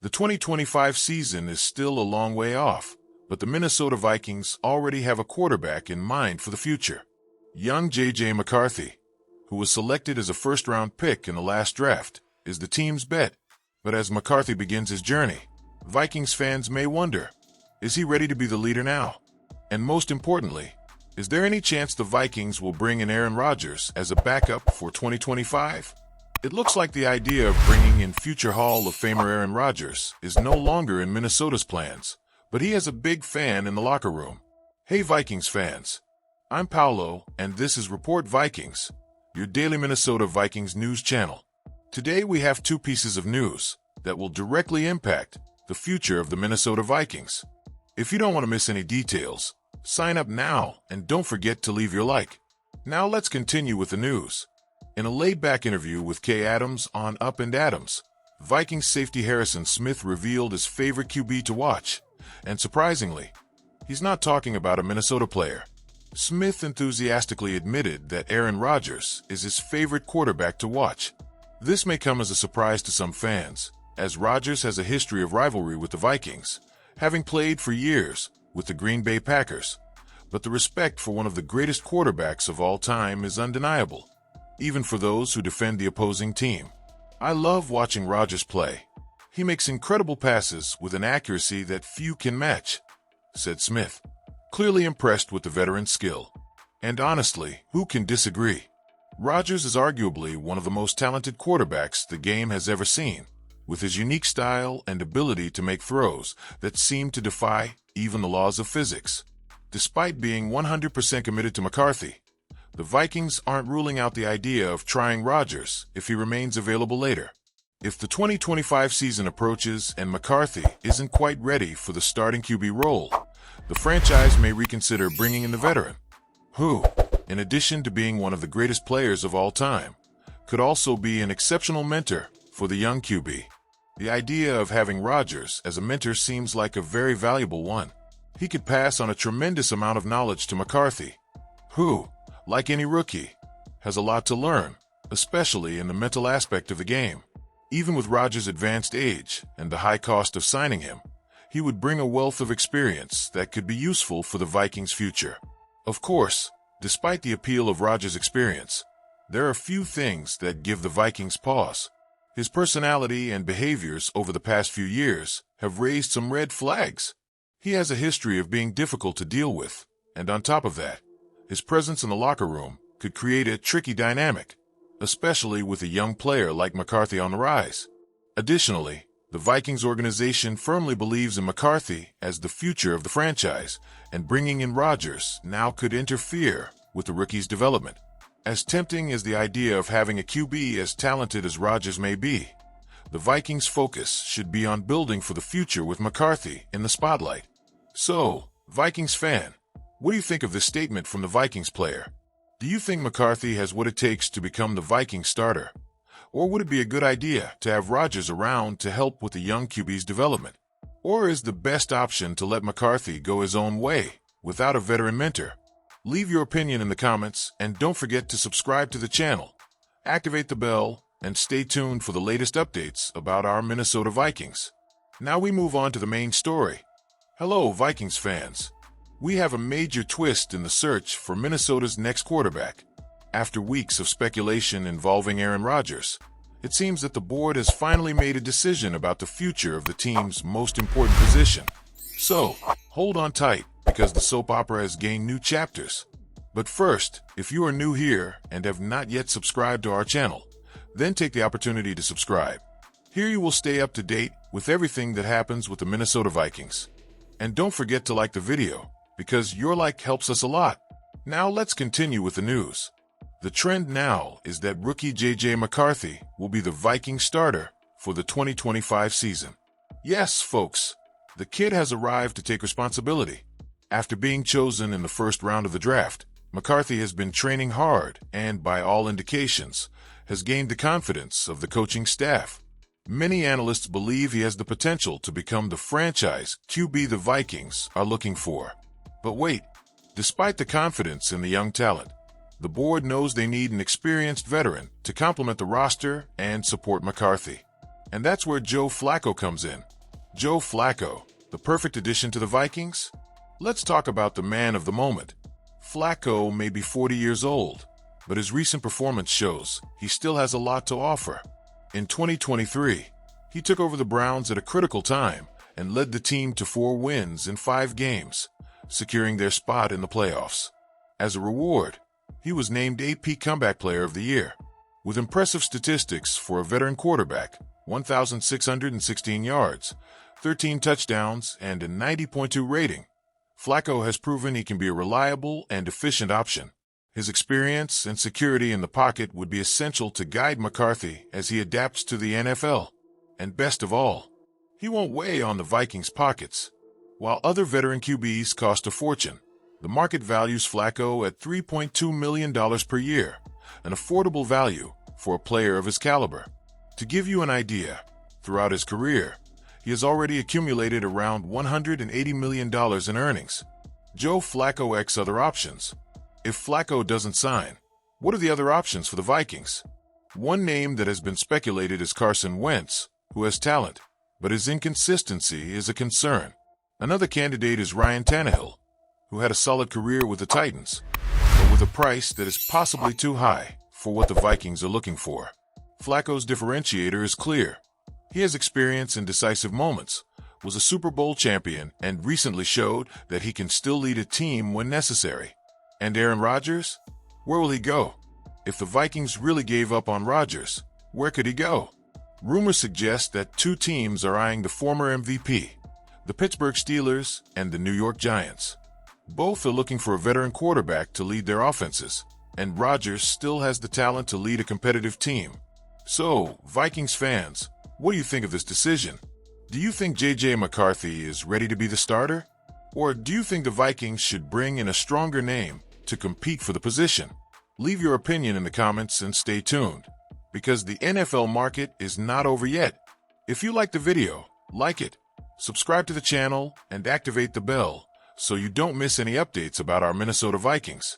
The 2025 season is still a long way off, but the Minnesota Vikings already have a quarterback in mind for the future. Young J.J. McCarthy, who was selected as a first-round pick in the last draft, is the team's bet. But as McCarthy begins his journey, Vikings fans may wonder, is he ready to be the leader now? And most importantly, is there any chance the Vikings will bring in Aaron Rodgers as a backup for 2025? It looks like the idea of bringing in future Hall of Famer Aaron Rodgers is no longer in Minnesota's plans, but he has a big fan in the locker room. Hey Vikings fans, I'm Paolo, and this is Report Vikings, your daily Minnesota Vikings news channel. Today we have two pieces of news that will directly impact the future of the Minnesota Vikings. If you don't want to miss any details, sign up now and don't forget to leave your like. Now let's continue with the news. In a laid-back interview with Kay Adams on Up and Adams, Vikings safety Harrison Smith revealed his favorite QB to watch. And surprisingly, he's not talking about a Minnesota player. Smith enthusiastically admitted that Aaron Rodgers is his favorite quarterback to watch. This may come as a surprise to some fans, as Rodgers has a history of rivalry with the Vikings, having played for years with the Green Bay Packers. But the respect for one of the greatest quarterbacks of all time is undeniable, even for those who defend the opposing team. I love watching Rodgers play. He makes incredible passes with an accuracy that few can match, said Smith, clearly impressed with the veteran's skill. And honestly, who can disagree? Rodgers is arguably one of the most talented quarterbacks the game has ever seen, with his unique style and ability to make throws that seem to defy even the laws of physics. Despite being 100% committed to McCarthy, the Vikings aren't ruling out the idea of trying Rodgers if he remains available later. If the 2025 season approaches and McCarthy isn't quite ready for the starting QB role, the franchise may reconsider bringing in the veteran, who, in addition to being one of the greatest players of all time, could also be an exceptional mentor for the young QB. The idea of having Rodgers as a mentor seems like a very valuable one. He could pass on a tremendous amount of knowledge to McCarthy, who, like any rookie, has a lot to learn, especially in the mental aspect of the game. Even with Rodgers' advanced age and the high cost of signing him, he would bring a wealth of experience that could be useful for the Vikings' future. Of course, despite the appeal of Rodgers' experience, there are few things that give the Vikings pause. His personality and behaviors over the past few years have raised some red flags. He has a history of being difficult to deal with, and on top of that, his presence in the locker room could create a tricky dynamic, especially with a young player like McCarthy on the rise. Additionally, the Vikings organization firmly believes in McCarthy as the future of the franchise, and bringing in Rodgers now could interfere with the rookie's development. As tempting as the idea of having a QB as talented as Rodgers may be, the Vikings' focus should be on building for the future with McCarthy in the spotlight. So, Vikings fan, what do you think of this statement from the Vikings player? Do you think McCarthy has what it takes to become the Vikings starter? Or would it be a good idea to have Rodgers around to help with the young QB's development? Or is the best option to let McCarthy go his own way without a veteran mentor? Leave your opinion in the comments and don't forget to subscribe to the channel, activate the bell, and stay tuned for the latest updates about our Minnesota Vikings. Now we move on to the main story. Hello Vikings fans. We have a major twist in the search for Minnesota's next quarterback. After weeks of speculation involving Aaron Rodgers, it seems that the board has finally made a decision about the future of the team's most important position. So, hold on tight, because the soap opera has gained new chapters. But first, if you are new here and have not yet subscribed to our channel, then take the opportunity to subscribe. Here you will stay up to date with everything that happens with the Minnesota Vikings. And don't forget to like the video, because your like helps us a lot. Now let's continue with the news. The trend now is that rookie J.J. McCarthy will be the Viking starter for the 2025 season. Yes, folks, the kid has arrived to take responsibility. After being chosen in the first round of the draft, McCarthy has been training hard and, by all indications, has gained the confidence of the coaching staff. Many analysts believe he has the potential to become the franchise QB the Vikings are looking for. But wait, despite the confidence in the young talent, the board knows they need an experienced veteran to complement the roster and support McCarthy. And that's where Joe Flacco comes in. Joe Flacco, the perfect addition to the Vikings? Let's talk about the man of the moment. Flacco may be 40 years old, but his recent performance shows he still has a lot to offer. In 2023, he took over the Browns at a critical time and led the team to 4 wins in 5 games, securing their spot in the playoffs. As a reward, he was named AP Comeback Player of the Year. With impressive statistics for a veteran quarterback, 1,616 yards, 13 touchdowns, and a 90.2 rating, Flacco has proven he can be a reliable and efficient option. His experience and security in the pocket would be essential to guide McCarthy as he adapts to the NFL. And best of all, he won't weigh on the Vikings' pockets. While other veteran QBs cost a fortune, the market values Flacco at $3.2 million per year, an affordable value for a player of his caliber. To give you an idea, throughout his career, he has already accumulated around $180 million in earnings. Joe Flacco X other options. If Flacco doesn't sign, what are the other options for the Vikings? One name that has been speculated is Carson Wentz, who has talent, but his inconsistency is a concern. Another candidate is Ryan Tannehill, who had a solid career with the Titans, but with a price that is possibly too high for what the Vikings are looking for. Flacco's differentiator is clear. He has experience in decisive moments, was a Super Bowl champion, and recently showed that he can still lead a team when necessary. And Aaron Rodgers? Where will he go? If the Vikings really gave up on Rodgers, where could he go? Rumors suggest that 2 teams are eyeing the former MVP, the Pittsburgh Steelers and the New York Giants. Both are looking for a veteran quarterback to lead their offenses, and Rodgers still has the talent to lead a competitive team. So, Vikings fans, what do you think of this decision? Do you think J.J. McCarthy is ready to be the starter? Or do you think the Vikings should bring in a stronger name to compete for the position? Leave your opinion in the comments and stay tuned, because the NFL market is not over yet. If you like the video, like it, subscribe to the channel, and activate the bell so you don't miss any updates about our Minnesota Vikings.